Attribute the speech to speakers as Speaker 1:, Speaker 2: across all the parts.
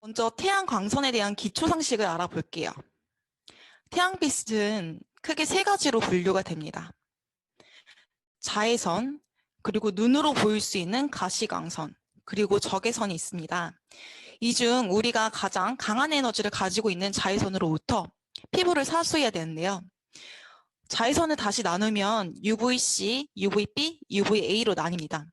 Speaker 1: 먼저 태양 광선에 대한 기초 상식을 알아볼게요. 태양빛은 크게 세 가지로 분류가 됩니다. 자외선, 그리고 눈으로 보일 수 있는 가시광선, 그리고 적외선이 있습니다. 이 중 우리가 가장 강한 에너지를 가지고 있는 자외선으로부터 피부를 사수해야 되는데요. 자외선을 다시 나누면 UVC, UVB, UVA로 나뉩니다.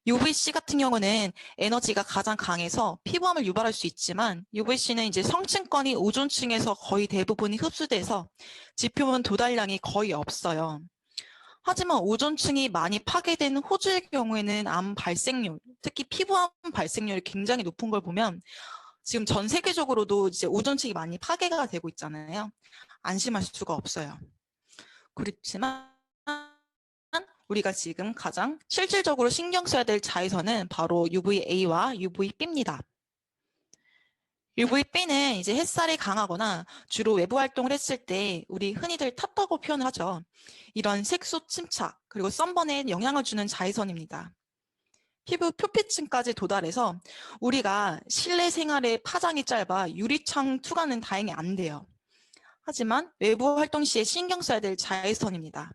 Speaker 1: UVC 같은 경우는 에너지가 가장 강해서 피부암을 유발할 수 있지만 UVC는 이제 성층권이 오존층에서 거의 대부분이 흡수돼서 지표면 도달량이 거의 없어요. 하지만 오존층이 많이 파괴된 호주의 경우에는 암 발생률, 특히 피부암 발생률이 굉장히 높은 걸 보면 지금 전 세계적으로도 이제 오존층이 많이 파괴가 되고 있잖아요. 안심할 수가 없어요. 그렇지만 우리가 지금 가장 실질적으로 신경 써야 될 자외선은 바로 UVA와 UVB입니다. UVB는 이제 햇살이 강하거나 주로 외부 활동을 했을 때 우리 흔히들 탔다고 표현을 하죠. 이런 색소 침착 그리고 선번에 영향을 주는 자외선입니다. 피부 표피층까지 도달해서 우리가 실내 생활의 파장이 짧아 유리창 투과는 다행히 안 돼요. 하지만 외부 활동 시에 신경 써야 될 자외선입니다.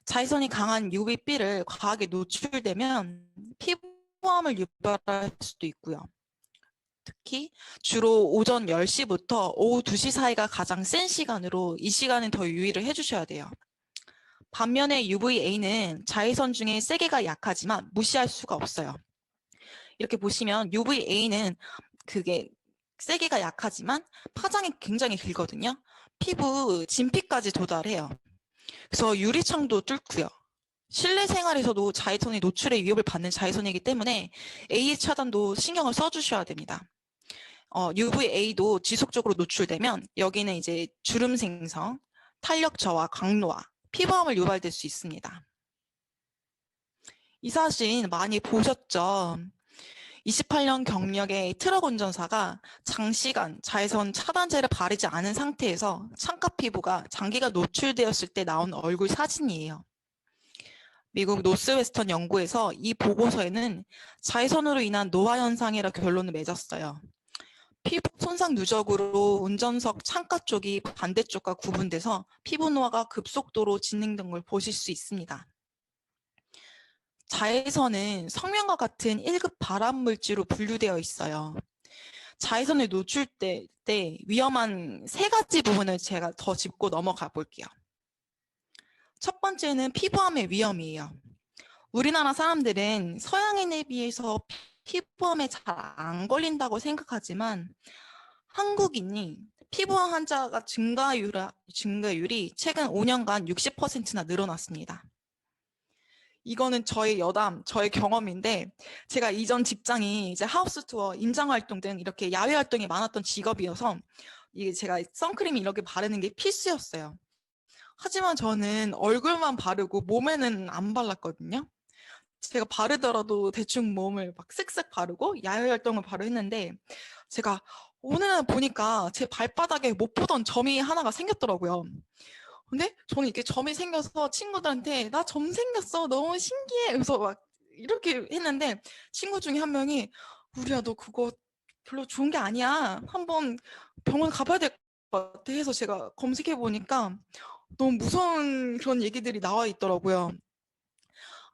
Speaker 1: 자외선이 강한 UVB를 과하게 노출되면 피부암을 유발할 수도 있고요. 특히 주로 오전 10시부터 오후 2시 사이가 가장 센 시간으로 이 시간은 더 유의를 해주셔야 돼요. 반면에 UVA는 자외선 중에 세게가 약하지만 무시할 수가 없어요. 이렇게 보시면 UVA는 그게 세게가 약하지만 파장이 굉장히 길거든요. 피부 진피까지 도달해요. 그래서 유리창도 뚫고요. 실내 생활에서도 자외선의 노출의 위협을 받는 자외선이기 때문에 A의 차단도 신경을 써주셔야 됩니다. UVA도 지속적으로 노출되면 여기는 이제 주름 생성, 탄력 저하, 강노화, 피부암을 유발될 수 있습니다. 이 사진 많이 보셨죠? 28년 경력의 트럭 운전사가 장시간 자외선 차단제를 바르지 않은 상태에서 창가 피부가 장기간 노출되었을 때 나온 얼굴 사진이에요. 미국 노스웨스턴 연구에서 이 보고서에는 자외선으로 인한 노화 현상이라 결론을 맺었어요. 피부 손상 누적으로 운전석 창가 쪽이 반대쪽과 구분돼서 피부 노화가 급속도로 진행된 걸 보실 수 있습니다. 자외선은 성면과 같은 1급 발암물질로 분류되어 있어요. 자외선에 노출될 때 위험한 세 가지 부분을 제가 더 짚고 넘어가 볼게요. 첫 번째는 피부암의 위험이에요. 우리나라 사람들은 서양인에 비해서 피부암에 잘 안 걸린다고 생각하지만 한국인이 피부암 환자가 증가율이 최근 5년간 60%나 늘어났습니다. 이거는 저의 여담, 저의 경험인데 제가 이전 직장이 이제 하우스 투어, 임장 활동 등 이렇게 야외 활동이 많았던 직업이어서 이게 제가 선크림 이렇게 바르는 게 필수였어요. 하지만 저는 얼굴만 바르고 몸에는 안 발랐거든요. 제가 바르더라도 대충 몸을 막 쓱쓱 바르고 야외 활동을 바로 했는데 제가 어느 날 보니까 제 발바닥에 못 보던 점이 하나가 생겼더라고요. 근데 저는 이렇게 점이 생겨서 친구들한테 나 점 생겼어 너무 신기해 그래서 막 이렇게 했는데 친구 중에 한 명이 우리야 너 그거 별로 좋은 게 아니야 한번 병원 가봐야 될 것 같아 해서 제가 검색해 보니까 너무 무서운 그런 얘기들이 나와 있더라고요.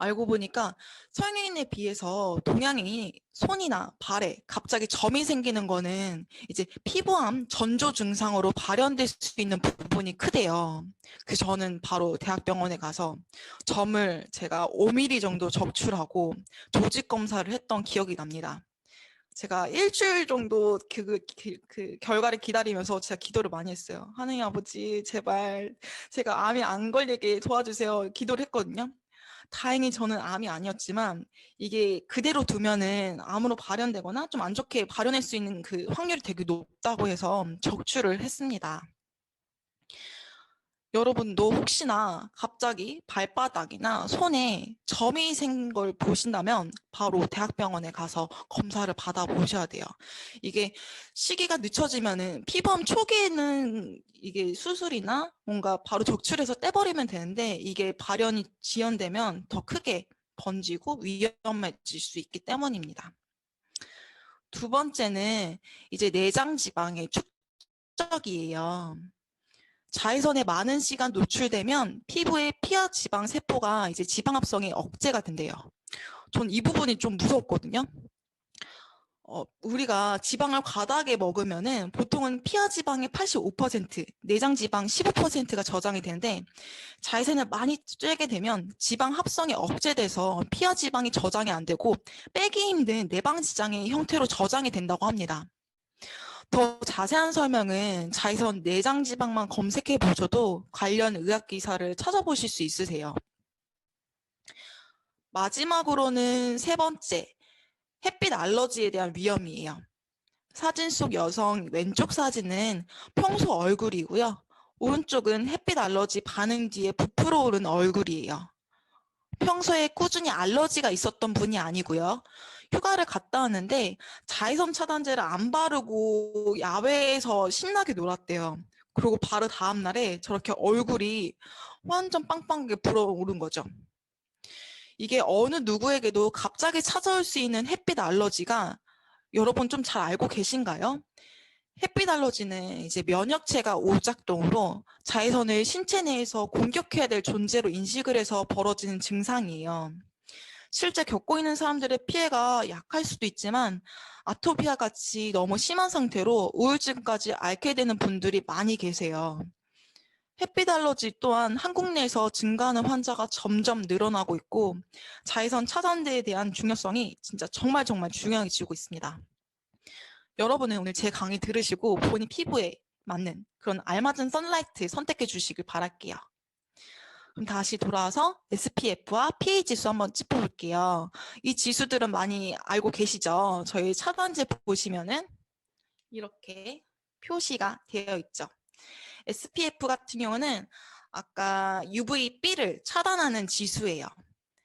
Speaker 1: 알고 보니까 서양인에 비해서 동양인이 손이나 발에 갑자기 점이 생기는 거는 이제 피부암 전조 증상으로 발현될 수 있는 부분이 크대요. 그래서 저는 바로 대학병원에 가서 점을 제가 5mm 정도 적출하고 조직 검사를 했던 기억이 납니다. 제가 일주일 정도 그 결과를 기다리면서 제가 기도를 많이 했어요. 하느님 아버지 제발 제가 암이 안 걸리게 도와주세요. 기도를 했거든요. 다행히 저는 암이 아니었지만 이게 그대로 두면은 암으로 발현되거나 좀 안 좋게 발현할 수 있는 그 확률이 되게 높다고 해서 적출을 했습니다. 여러분도 혹시나 갑자기 발바닥이나 손에 점이 생긴 걸 보신다면 바로 대학병원에 가서 검사를 받아보셔야 돼요. 이게 시기가 늦춰지면은 피부암 초기에는 이게 수술이나 뭔가 바로 적출해서 떼버리면 되는데 이게 발현이 지연되면 더 크게 번지고 위험해질 수 있기 때문입니다. 두 번째는 이제 내장 지방의 축적이에요. 자외선에 많은 시간 노출되면 피부의 피하 지방 세포가 이제 지방 합성이 억제가 된대요. 전 이 부분이 좀 무섭거든요. 우리가 지방을 과다하게 먹으면은 보통은 피하 지방의 85%, 내장 지방 15%가 저장이 되는데 자외선을 많이 쬐게 되면 지방 합성이 억제돼서 피하 지방이 저장이 안 되고 빼기 힘든 내방 지장의 형태로 저장이 된다고 합니다. 더 자세한 설명은 자외선 내장 지방만 검색해 보셔도 관련 의학 기사를 찾아보실 수 있으세요. 마지막으로는 세 번째, 햇빛 알러지에 대한 위험이에요. 사진 속 여성 왼쪽 사진은 평소 얼굴이고요. 오른쪽은 햇빛 알러지 반응 뒤에 부풀어 오른 얼굴이에요. 평소에 꾸준히 알러지가 있었던 분이 아니고요. 휴가를 갔다 왔는데 자외선 차단제를 안 바르고 야외에서 신나게 놀았대요. 그리고 바로 다음 날에 저렇게 얼굴이 완전 빵빵하게 불어오른 거죠. 이게 어느 누구에게도 갑자기 찾아올 수 있는 햇빛 알러지가 여러분 좀 잘 알고 계신가요? 햇빛 알러지는 이제 면역체가 오작동으로 자외선을 신체 내에서 공격해야 될 존재로 인식을 해서 벌어지는 증상이에요. 실제 겪고 있는 사람들의 피해가 약할 수도 있지만 아토피아 같이 너무 심한 상태로 우울증까지 앓게 되는 분들이 많이 계세요. 햇빛 알러지 또한 한국 내에서 증가하는 환자가 점점 늘어나고 있고 자외선 차단제에 대한 중요성이 진짜 정말 중요해지고 있습니다. 여러분은 오늘 제 강의 들으시고 본인 피부에 맞는 그런 알맞은 선라이트 선택해 주시길 바랄게요. 그럼 다시 돌아와서 SPF와 PA 지수 한번 짚어볼게요. 이 지수들은 많이 알고 계시죠? 저희 차단제 보시면은 이렇게 표시가 되어 있죠. SPF 같은 경우는 아까 UVB를 차단하는 지수예요.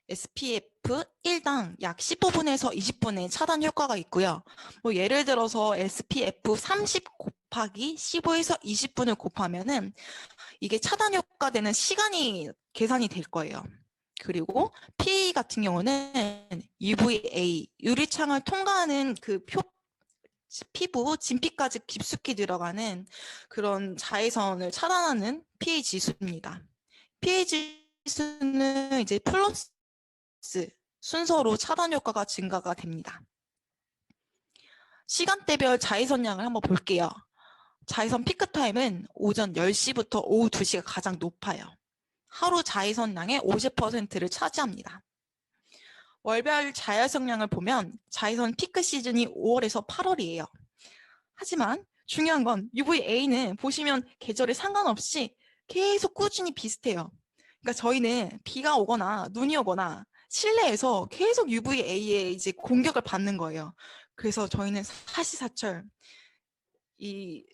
Speaker 1: SPF 1당 약 15분에서 20분의 차단 효과가 있고요. 뭐 예를 들어서 SPF 30 곱하기 15에서 20분을 곱하면은 이게 차단 효과 되는 시간이 계산이 될 거예요. 그리고 PA 같은 경우는 UVA, 유리창을 통과하는 그 피부 진피까지 깊숙이 들어가는 그런 자외선을 차단하는 PA 지수입니다. PA 지수는 이제 플러스 순서로 차단 효과가 증가가 됩니다. 시간대별 자외선량을 한번 볼게요. 자외선 피크 타임은 오전 10시부터 오후 2시가 가장 높아요. 하루 자외선량의 50%를 차지합니다. 월별 자외선량을 보면 자외선 피크 시즌이 5월에서 8월이에요. 하지만 중요한 건 UVA는 보시면 계절에 상관없이 계속 꾸준히 비슷해요. 그러니까 저희는 비가 오거나 눈이 오거나 실내에서 계속 UVA에 이제 공격을 받는 거예요. 그래서 저희는 사시사철 이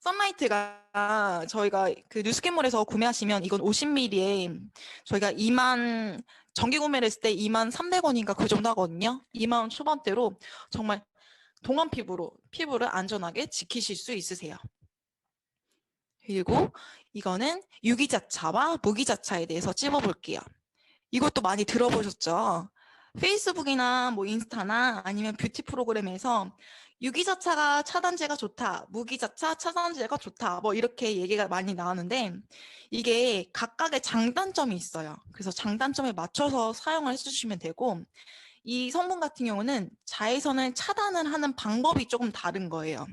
Speaker 1: 선라이트가 저희가 그 뉴스캔몰에서 구매하시면 이건 50ml에 저희가 정기 구매를 했을 때 23,300원인가 그 정도 하거든요. 20,000원 초반대로 정말 동안 피부를 안전하게 지키실 수 있으세요. 그리고 이거는 유기자차와 무기자차에 대해서 찝어볼게요. 이것도 많이 들어보셨죠? 페이스북이나 뭐 인스타나 아니면 뷰티 프로그램에서 유기자차가 차단제가 좋다, 무기자차 차단제가 좋다, 뭐 이렇게 얘기가 많이 나오는데 이게 각각의 장단점이 있어요. 그래서 장단점에 맞춰서 사용을 해주시면 되고 이 성분 같은 경우는 자외선을 차단을 하는 방법이 조금 다른 거예요.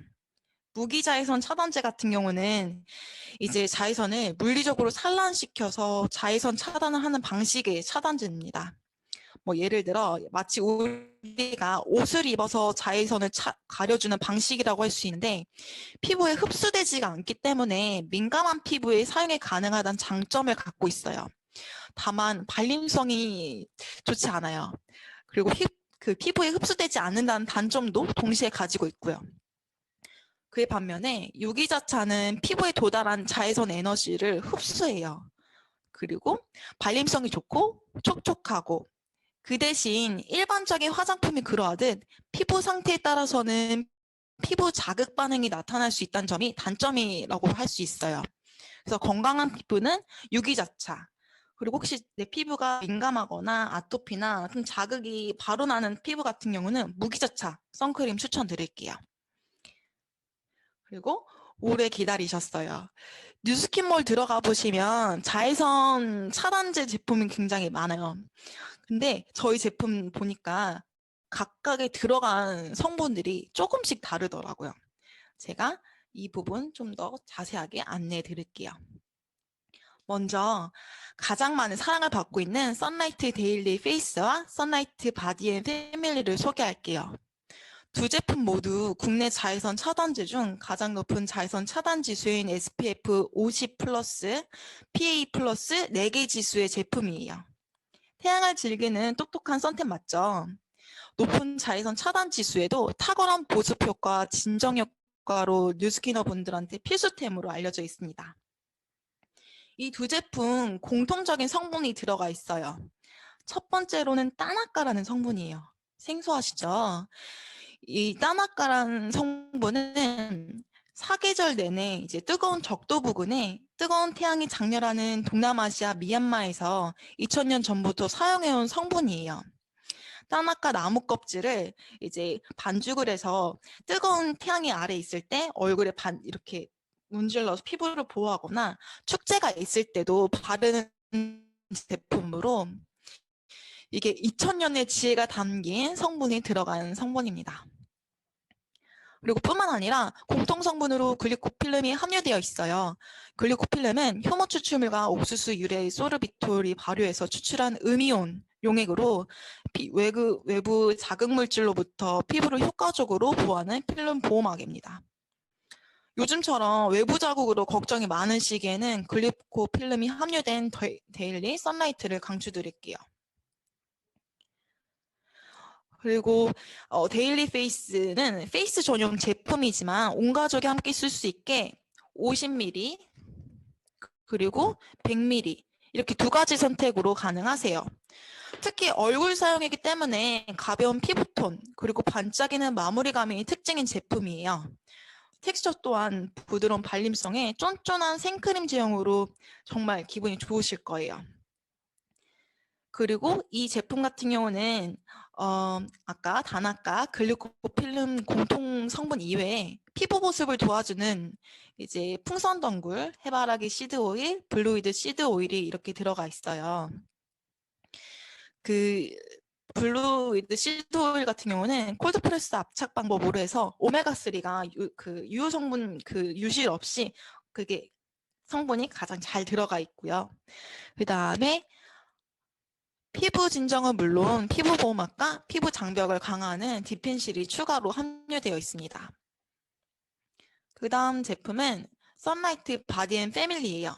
Speaker 1: 무기자외선 차단제 같은 경우는 이제 자외선을 물리적으로 산란시켜서 자외선 차단을 하는 방식의 차단제입니다. 뭐 예를 들어 마치 우리가 옷을 입어서 자외선을 가려주는 방식이라고 할 수 있는데 피부에 흡수되지가 않기 때문에 민감한 피부에 사용이 가능하다는 장점을 갖고 있어요. 다만 발림성이 좋지 않아요. 그리고 그 피부에 흡수되지 않는다는 단점도 동시에 가지고 있고요. 그에 반면에 유기자차는 피부에 도달한 자외선 에너지를 흡수해요. 그리고 발림성이 좋고 촉촉하고 그 대신 일반적인 화장품이 그러하듯 피부 상태에 따라서는 피부 자극 반응이 나타날 수 있다는 점이 단점이라고 할 수 있어요. 그래서 건강한 피부는 유기자차, 그리고 혹시 내 피부가 민감하거나 아토피나 좀 자극이 바로 나는 피부 같은 경우는 무기자차 선크림 추천드릴게요. 그리고 오래 기다리셨어요. 뉴스킨몰 들어가 보시면 자외선 차단제 제품이 굉장히 많아요. 근데 저희 제품 보니까 각각의 들어간 성분들이 조금씩 다르더라고요. 제가 이 부분 좀 더 자세하게 안내해 드릴게요. 먼저 가장 많은 사랑을 받고 있는 선라이트 데일리 페이스와 선라이트 바디 앤 패밀리를 소개할게요. 두 제품 모두 국내 자외선 차단제 중 가장 높은 자외선 차단 지수인 SPF 50 플러스, PA 플러스 4개 지수의 제품이에요. 태양을 즐기는 똑똑한 선택 맞죠? 높은 자외선 차단 지수에도 탁월한 보습 효과, 진정 효과로 뉴스키너 분들한테 필수템으로 알려져 있습니다. 이 두 제품 공통적인 성분이 들어가 있어요. 첫 번째로는 따나까라는 성분이에요. 생소하시죠? 이 따나까라는 성분은 사계절 내내 이제 뜨거운 적도 부근에 뜨거운 태양이 장렬하는 동남아시아 미얀마에서 2000년 전부터 사용해온 성분이에요. 따나까 나무 껍질을 이제 반죽을 해서 뜨거운 태양이 아래 있을 때 얼굴에 이렇게 문질러서 피부를 보호하거나 축제가 있을 때도 바르는 제품으로 이게 2000년의 지혜가 담긴 성분이 들어간 성분입니다. 그리고 뿐만 아니라 공통 성분으로 글리코필름이 함유되어 있어요. 글리코필름은 효모 추출물과 옥수수 유래 소르비톨이 발효해서 추출한 음이온 용액으로 외부 자극물질로부터 피부를 효과적으로 보호하는 필름 보호막입니다. 요즘처럼 외부 자극으로 걱정이 많은 시기에는 글리코필름이 함유된 데일리 선라이트를 강추드릴게요. 그리고 데일리 페이스는 페이스 전용 제품이지만 온 가족이 함께 쓸 수 있게 50ml 그리고 100ml 이렇게 두 가지 선택으로 가능하세요. 특히 얼굴 사용이기 때문에 가벼운 피부톤 그리고 반짝이는 마무리감이 특징인 제품이에요. 텍스처 또한 부드러운 발림성에 쫀쫀한 생크림 제형으로 정말 기분이 좋으실 거예요. 그리고 이 제품 같은 경우는 아까 다나까 글리코필름 공통 성분 이외에 피부 보습을 도와주는 이제 풍선덩굴, 해바라기 시드 오일, 블루이드 시드 오일이 이렇게 들어가 있어요. 그 블루이드 시드 오일 같은 경우는 콜드프레스 압착 방법으로 해서 오메가3가 유효 성분 유실 없이 그게 성분이 가장 잘 들어가 있고요. 그 다음에 피부 진정은 물론 피부 보호막과 피부 장벽을 강화하는 디펜실이 추가로 함유되어 있습니다. 그 다음 제품은 선라이트 바디 앤 패밀리예요.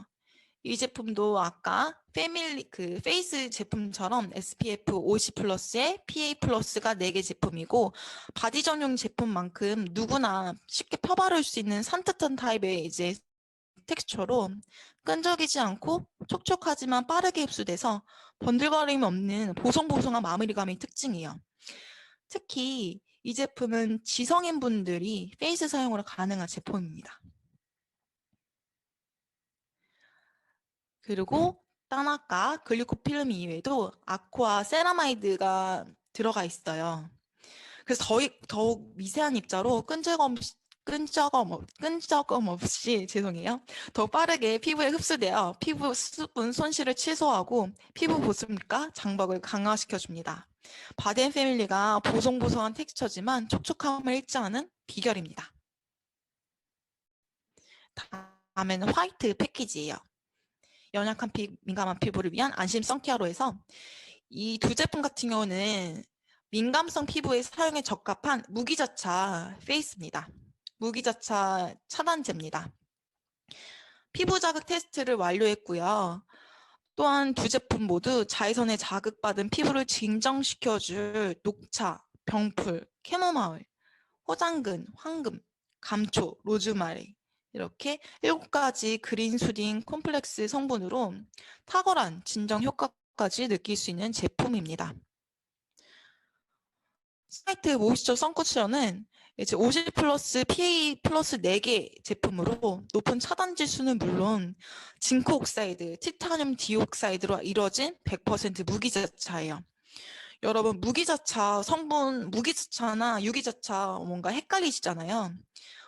Speaker 1: 이 제품도 아까 페이스 제품처럼 SPF 50 플러스에 PA 플러스가 4개 제품이고 바디 전용 제품만큼 누구나 쉽게 펴바를 수 있는 산뜻한 타입의 이제 텍스처로 끈적이지 않고 촉촉하지만 빠르게 흡수돼서 번들거림이 없는 보송보송한 마무리감이 특징이에요. 특히 이 제품은 지성인 분들이 페이스 사용으로 가능한 제품입니다. 그리고 따나까 글리코필름 이외에도 아쿠아 세라마이드가 들어가 있어요. 그래서 더욱 미세한 입자로 끈적임 없이 죄송해요. 더 빠르게 피부에 흡수되어 피부 수분 손실을 최소화하고 피부 보습과 장벽을 강화시켜줍니다. 바디앤 패밀리가 보송보송한 텍스처지만 촉촉함을 잃지 않은 비결입니다. 다음에는 화이트 패키지예요. 연약한 민감한 피부를 위한 안심 선케어로 해서 이 두 제품 같은 경우는 민감성 피부에 사용에 적합한 무기자차 페이스입니다. 무기자차 차단제입니다. 피부 자극 테스트를 완료했고요. 또한 두 제품 모두 자외선에 자극받은 피부를 진정시켜줄 녹차, 병풀, 캐모마일, 호장근, 황금, 감초, 로즈마리 이렇게 7가지 그린 수딩 콤플렉스 성분으로 탁월한 진정 효과까지 느낄 수 있는 제품입니다. 사이트 모이스처 선쿠션은 이제 50 플러스 PA 플러스 4개 제품으로 높은 차단 지수는 물론 징크 옥사이드, 티타늄 디옥사이드로 이루어진 100% 무기자차예요. 여러분 무기자차 성분, 무기자차나 유기자차 뭔가 헷갈리시잖아요.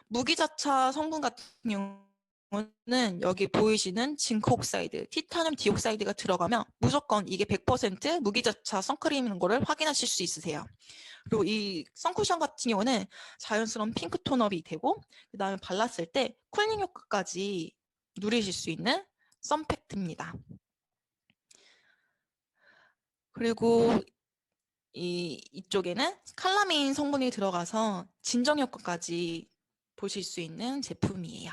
Speaker 1: 무기자차 성분 같은 경우는 여기 보이시는 징크 옥사이드, 티타늄 디옥사이드가 들어가면 무조건 이게 100% 무기자차 선크림인 거를 확인하실 수 있으세요. 그리고 이 선쿠션 같은 경우는 자연스러운 핑크 톤업이 되고 그 다음에 발랐을 때 쿨링 효과까지 누리실 수 있는 선팩트입니다. 그리고 이쪽에는 칼라민 성분이 들어가서 진정 효과까지 보실 수 있는 제품이에요.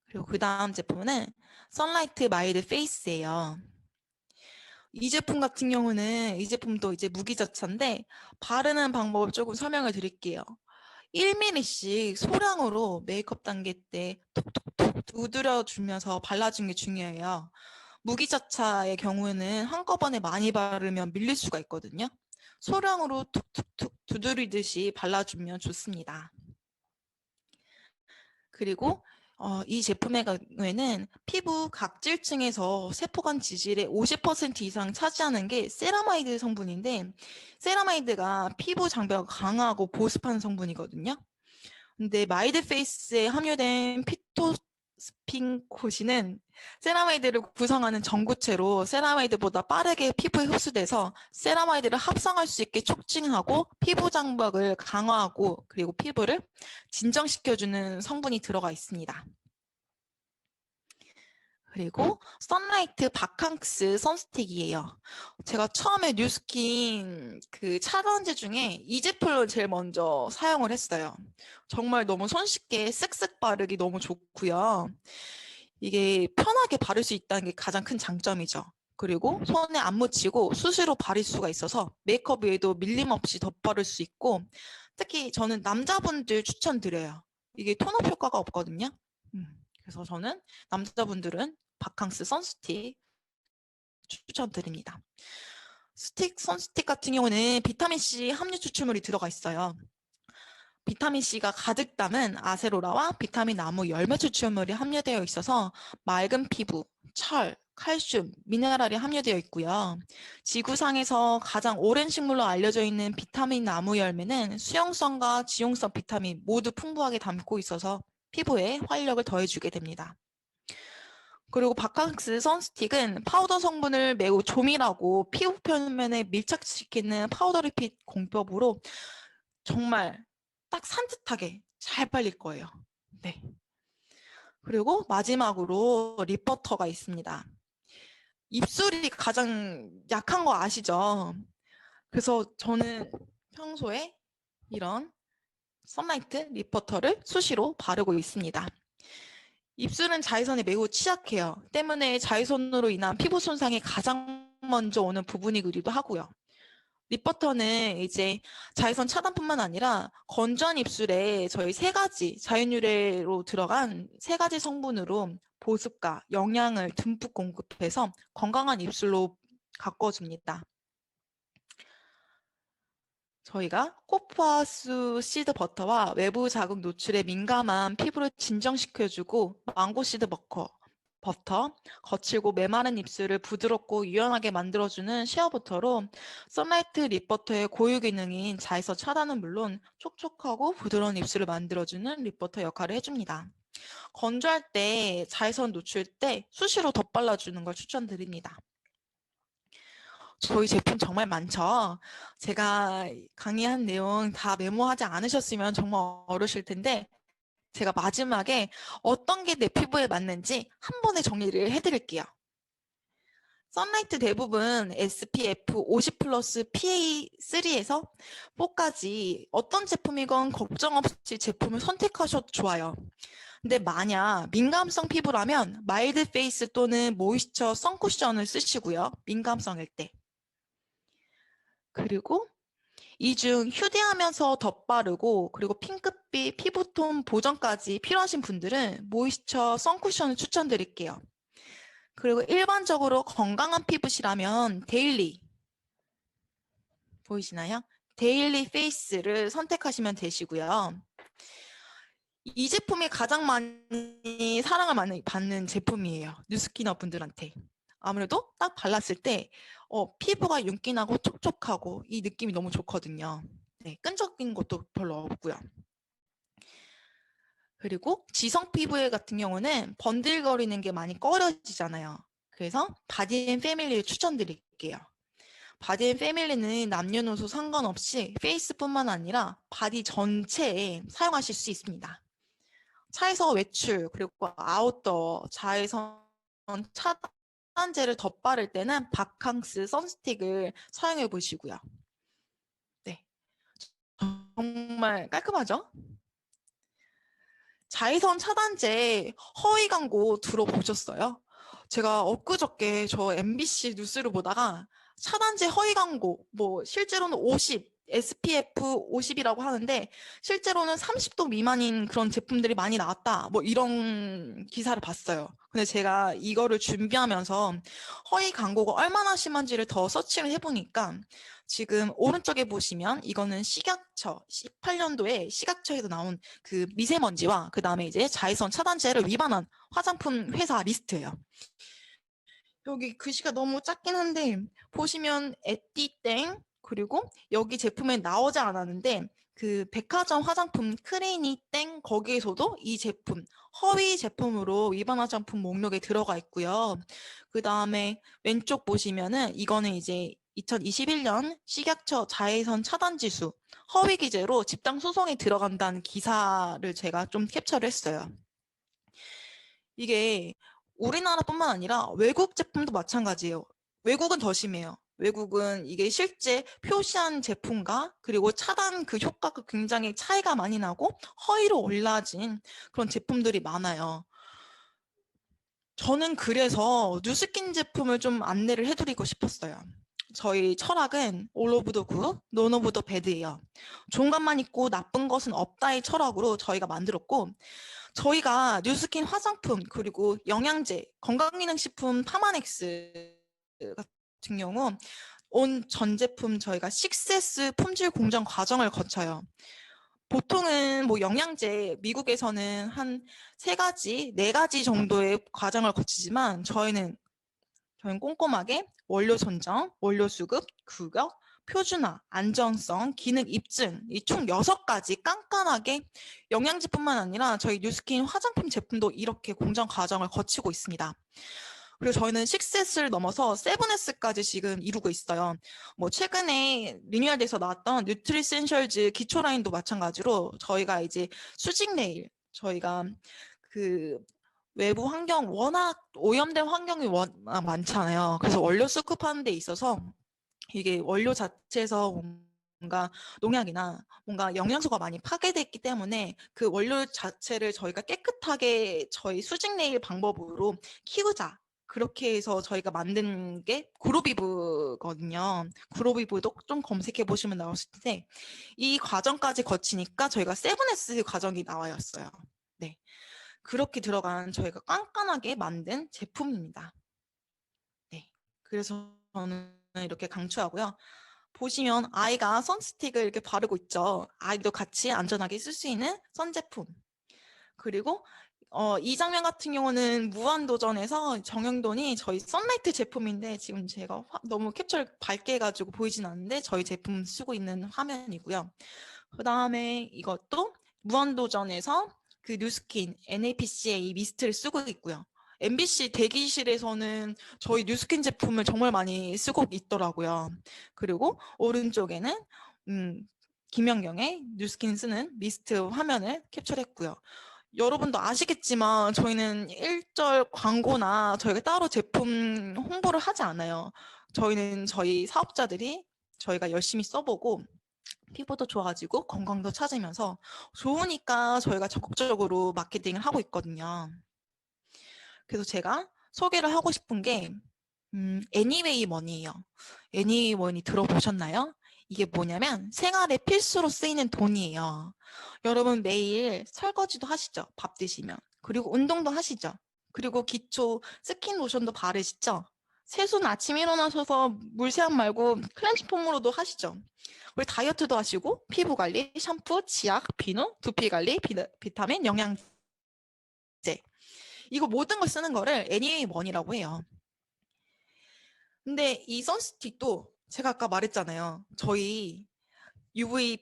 Speaker 1: 그리고 그 다음 제품은 선라이트 마일드 페이스예요. 이 제품 같은 경우는 이 제품도 이제 무기자차인데 바르는 방법을 조금 설명을 드릴게요. 1mm씩 소량으로 메이크업 단계 때 톡톡톡 두드려주면서 발라주는 게 중요해요. 무기자차의 경우에는 한꺼번에 많이 바르면 밀릴 수가 있거든요. 소량으로 툭툭툭 두드리듯이 발라주면 좋습니다. 그리고 이 제품의 경우에는 피부 각질층에서 세포간 지질의 50% 이상 차지하는 게 세라마이드 성분인데 세라마이드가 피부 장벽을 강화하고 보습하는 성분이거든요. 근데 마이드 페이스에 함유된 피토스핑코시는 세라마이드를 구성하는 전구체로 세라마이드보다 빠르게 피부에 흡수돼서 세라마이드를 합성할 수 있게 촉진하고 피부 장벽을 강화하고 그리고 피부를 진정시켜주는 성분이 들어가 있습니다. 그리고 선라이트 바캉스 선스틱이에요. 제가 처음에 뉴스킨 그 차단제 중에 이 제품을 제일 먼저 사용을 했어요. 정말 너무 손쉽게 쓱쓱 바르기 너무 좋고요. 이게 편하게 바를 수 있다는 게 가장 큰 장점이죠. 그리고 손에 안 묻히고 수시로 바를 수가 있어서 메이크업 위에도 밀림 없이 덧바를 수 있고 특히 저는 남자분들 추천드려요. 이게 톤업 효과가 없거든요. 그래서 저는 남자분들은 바캉스 선스틱 추천드립니다. 선스틱 같은 경우는 비타민C 함유 추출물이 들어가 있어요. 비타민C가 가득 담은 아세로라와 비타민 나무 열매 추출물이 함유되어 있어서 맑은 피부, 철, 칼슘, 미네랄이 함유되어 있고요. 지구상에서 가장 오랜 식물로 알려져 있는 비타민 나무 열매는 수용성과 지용성 비타민 모두 풍부하게 담고 있어서 피부에 활력을 더해주게 됩니다. 그리고 바캉스 선스틱은 파우더 성분을 매우 조밀하고 피부 표면에 밀착시키는 파우더 리핏 공법으로 정말 딱 산뜻하게 잘 발릴 거예요. 네. 그리고 마지막으로 립버터가 있습니다. 입술이 가장 약한 거 아시죠? 그래서 저는 평소에 이런 선라이트 립버터를 수시로 바르고 있습니다. 입술은 자외선에 매우 취약해요. 때문에 자외선으로 인한 피부 손상이 가장 먼저 오는 부분이기도 하고요. 립버터는 이제 자외선 차단뿐만 아니라 건조한 입술에 저희 3가지 자연유래로 들어간 3가지 성분으로 보습과 영양을 듬뿍 공급해서 건강한 입술로 가꿔줍니다. 저희가 코프아수 시드 버터와 외부 자극 노출에 민감한 피부를 진정시켜주고 망고 시드 버터, 거칠고 메마른 입술을 부드럽고 유연하게 만들어주는 시어버터로 선라이트 립버터의 고유 기능인 자외선 차단은 물론 촉촉하고 부드러운 입술을 만들어주는 립버터 역할을 해줍니다. 건조할 때 자외선 노출 때 수시로 덧발라주는 걸 추천드립니다. 저희 제품 정말 많죠. 제가 강의한 내용 다 메모하지 않으셨으면 정말 어려우실 텐데 제가 마지막에 어떤 게 내 피부에 맞는지 한 번에 정리를 해드릴게요. 선라이트 대부분 SPF 50 플러스 PA3에서 4까지 어떤 제품이건 걱정 없이 제품을 선택하셔도 좋아요. 근데 만약 민감성 피부라면 마일드 페이스 또는 모이스처 선쿠션을 쓰시고요. 민감성일 때. 그리고 이 중 휴대하면서 덧바르고 그리고 핑크빛 피부톤 보정까지 필요하신 분들은 모이스처 선쿠션을 추천드릴게요. 그리고 일반적으로 건강한 피부시라면 데일리 보이시나요? 데일리 페이스를 선택하시면 되시고요. 이 제품이 가장 많이 사랑을 많이 받는 제품이에요. 뉴스키너 분들한테. 아무래도 딱 발랐을 때 피부가 윤기나고 촉촉하고 이 느낌이 너무 좋거든요. 네, 끈적인 것도 별로 없고요. 그리고 지성 피부에 같은 경우는 번들거리는 게 많이 꺼려지잖아요. 그래서 바디앤패밀리를 추천드릴게요. 바디앤패밀리는 남녀노소 상관없이 페이스뿐만 아니라 바디 전체에 사용하실 수 있습니다. 차에서 외출 그리고 아웃도어 자외선 차단제를 덧바를 때는 바캉스 선스틱을 사용해 보시고요. 네, 정말 깔끔하죠? 자외선 차단제 허위 광고 들어보셨어요? 제가 엊그저께 저 MBC 뉴스를 보다가 차단제 허위 광고, 뭐 실제로는 50, SPF 50이라고 하는데 실제로는 30도 미만인 그런 제품들이 많이 나왔다. 뭐 이런 기사를 봤어요. 근데 제가 이거를 준비하면서 허위 광고가 얼마나 심한지를 더 서치를 해보니까 지금 오른쪽에 보시면 이거는 식약처 18년도에 식약처에서 나온 그 미세먼지와 그 다음에 이제 자외선 차단제를 위반한 화장품 회사 리스트예요. 여기 글씨가 너무 작긴 한데 보시면 에띠땡 그리고 여기 제품에 나오지 않았는데 그 백화점 화장품 크레이니땡 거기에서도 이 제품 허위 제품으로 위반 화장품 목록에 들어가 있고요. 그 다음에 왼쪽 보시면은 이거는 이제 2021년 식약처 자외선 차단 지수 허위 기재로 집단 소송에 들어간다는 기사를 제가 좀 캡처를 했어요. 이게 우리나라뿐만 아니라 외국 제품도 마찬가지예요. 외국은 더 심해요. 외국은 이게 실제 표시한 제품과 그리고 차단 그 효과가 굉장히 차이가 많이 나고 허위로 올라진 그런 제품들이 많아요. 저는 그래서 뉴스킨 제품을 좀 안내를 해드리고 싶었어요. 저희 철학은 all of the good, none of the bad예요. 좋은 것만 있고 나쁜 것은 없다의 철학으로 저희가 만들었고 저희가 뉴스킨 화장품 그리고 영양제, 건강기능식품 파마넥스 같은 경우 온 전 제품 저희가 6S 품질 공정 과정을 거쳐요. 보통은 뭐 영양제 미국에서는 한 3가지, 4가지 정도의 과정을 거치지만 저희는 꼼꼼하게 원료 선정, 원료 수급, 규격, 표준화, 안전성, 기능 입증 이 총 6가지 깐깐하게 영양제뿐만 아니라 저희 뉴스킨 화장품 제품도 이렇게 공정 과정을 거치고 있습니다. 그리고 저희는 6S를 넘어서 7S까지 지금 이루고 있어요. 뭐 최근에 리뉴얼돼서 나왔던 뉴트리센셜즈 기초 라인도 마찬가지로 저희가 이제 수직 네일 저희가 그 외부 환경 워낙 오염된 환경이 워낙 많잖아요. 그래서 원료 수급하는 데 있어서 이게 원료 자체에서 뭔가 농약이나 뭔가 영양소가 많이 파괴됐기 때문에 그 원료 자체를 저희가 깨끗하게 저희 수직 네일 방법으로 키우자. 그렇게 해서 저희가 만든 게 그로비브거든요. 그로비브도 좀 검색해 보시면 나오실 텐데 이 과정까지 거치니까 저희가 7S 과정이 나와였어요. 네. 그렇게 들어간 저희가 깐깐하게 만든 제품입니다. 네. 그래서 저는 이렇게 강추하고요. 보시면 아이가 선스틱을 이렇게 바르고 있죠. 아이도 같이 안전하게 쓸 수 있는 선제품. 그리고 이 장면 같은 경우는 무한도전에서 정형돈이 저희 선라이트 제품인데 지금 제가 너무 캡처를 밝게 해가지고 보이진 않는데 저희 제품 쓰고 있는 화면이고요. 그 다음에 이것도 무한도전에서 그 뉴스킨 NAPCA 미스트를 쓰고 있고요. MBC 대기실에서는 저희 뉴스킨 제품을 정말 많이 쓰고 있더라고요. 그리고 오른쪽에는 김연경의 뉴스킨 쓰는 미스트 화면을 캡처했고요. 여러분도 아시겠지만 저희는 일절 광고나 저희가 따로 제품 홍보를 하지 않아요. 저희는 저희 사업자들이 저희가 열심히 써보고 피부도 좋아지고 건강도 찾으면서 좋으니까 저희가 적극적으로 마케팅을 하고 있거든요. 그래서 제가 소개를 하고 싶은 게 애니웨이 머니예요. 애니웨이 머니 들어보셨나요? 이게 뭐냐면 생활에 필수로 쓰이는 돈이에요. 여러분 매일 설거지도 하시죠? 밥 드시면. 그리고 운동도 하시죠? 그리고 기초 스킨 로션도 바르시죠? 세수는 아침 일어나셔서 물세안 말고 클렌징 폼으로도 하시죠? 우리 다이어트도 하시고 피부 관리, 샴푸, 치약, 비누, 두피 관리, 비타민, 영양제 이거 모든 걸 쓰는 거를 애니웨이머니라고 해요. 근데 이 선스틱도 제가 아까 말했잖아요. 저희 UVB,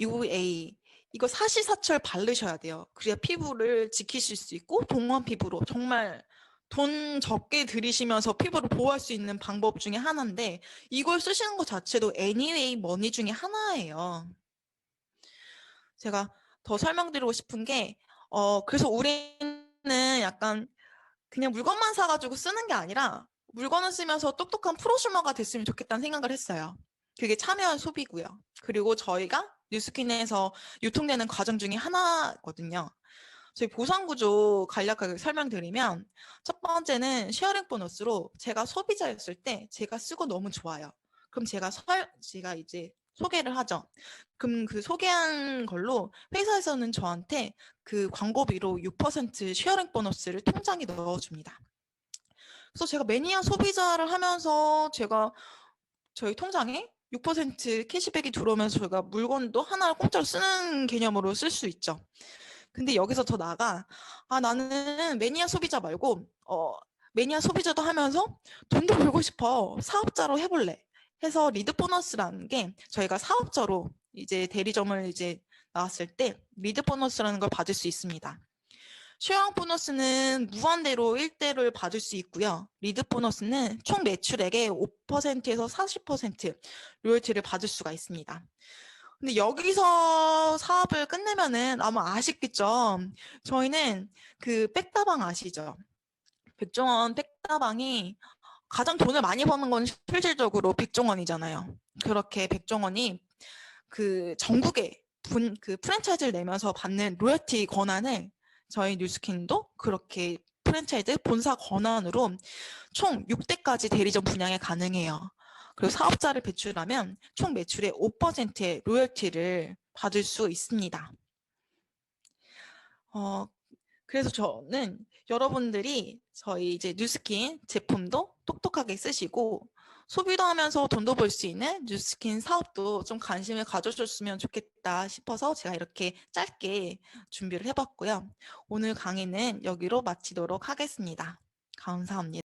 Speaker 1: UVA 이거 사시사철 바르셔야 돼요. 그래야 피부를 지키실 수 있고 동안 피부로 정말 돈 적게 들이시면서 피부를 보호할 수 있는 방법 중에 하나인데 이걸 쓰시는 것 자체도 애니웨이 머니 중에 하나예요. 제가 더 설명드리고 싶은 게 그래서 우리는 약간 그냥 물건만 사가지고 쓰는 게 아니라 물건을 쓰면서 똑똑한 프로슈머가 됐으면 좋겠다는 생각을 했어요. 그게 참여한 소비고요. 그리고 저희가 뉴스킨에서 유통되는 과정 중에 하나거든요. 저희 보상구조 간략하게 설명드리면 첫 번째는 쉐어링 보너스로 제가 소비자였을 때 제가 쓰고 너무 좋아요. 그럼 제가 이제 소개를 하죠. 그럼 그 소개한 걸로 회사에서는 저한테 그 광고비로 6% 쉐어링 보너스를 통장에 넣어줍니다. 그래서 제가 매니아 소비자를 하면서 제가 저희 통장에 6% 캐시백이 들어오면서 저희가 물건도 하나를 공짜로 쓰는 개념으로 쓸 수 있죠. 근데 여기서 더 나아가 나는 매니아 소비자 말고 매니아 소비자도 하면서 돈도 벌고 싶어. 사업자로 해볼래. 해서 리드 보너스라는 게 저희가 사업자로 이제 대리점을 이제 나왔을 때 리드 보너스라는 걸 받을 수 있습니다. 쉐어왕 보너스는 무한대로 1대를 받을 수 있고요. 리드 보너스는 총 매출액의 5%에서 40% 로열티를 받을 수가 있습니다. 근데 여기서 사업을 끝내면은 아마 아쉽겠죠. 저희는 그 백다방 아시죠? 백종원 백다방이 가장 돈을 많이 버는 건 실질적으로 백종원이잖아요. 그렇게 백종원이 그 전국에 그 프랜차이즈를 내면서 받는 로열티 권한을 저희 뉴스킨도 그렇게 프랜차이즈 본사 권한으로 총 6대까지 대리점 분양이 가능해요. 그리고 사업자를 배출하면 총 매출의 5%의 로열티를 받을 수 있습니다. 그래서 저는 여러분들이 저희 이제 뉴스킨 제품도 똑똑하게 쓰시고 소비도 하면서 돈도 벌 수 있는 뉴스킨 사업도 좀 관심을 가져줬으면 좋겠다 싶어서 제가 이렇게 짧게 준비를 해봤고요. 오늘 강의는 여기로 마치도록 하겠습니다. 감사합니다.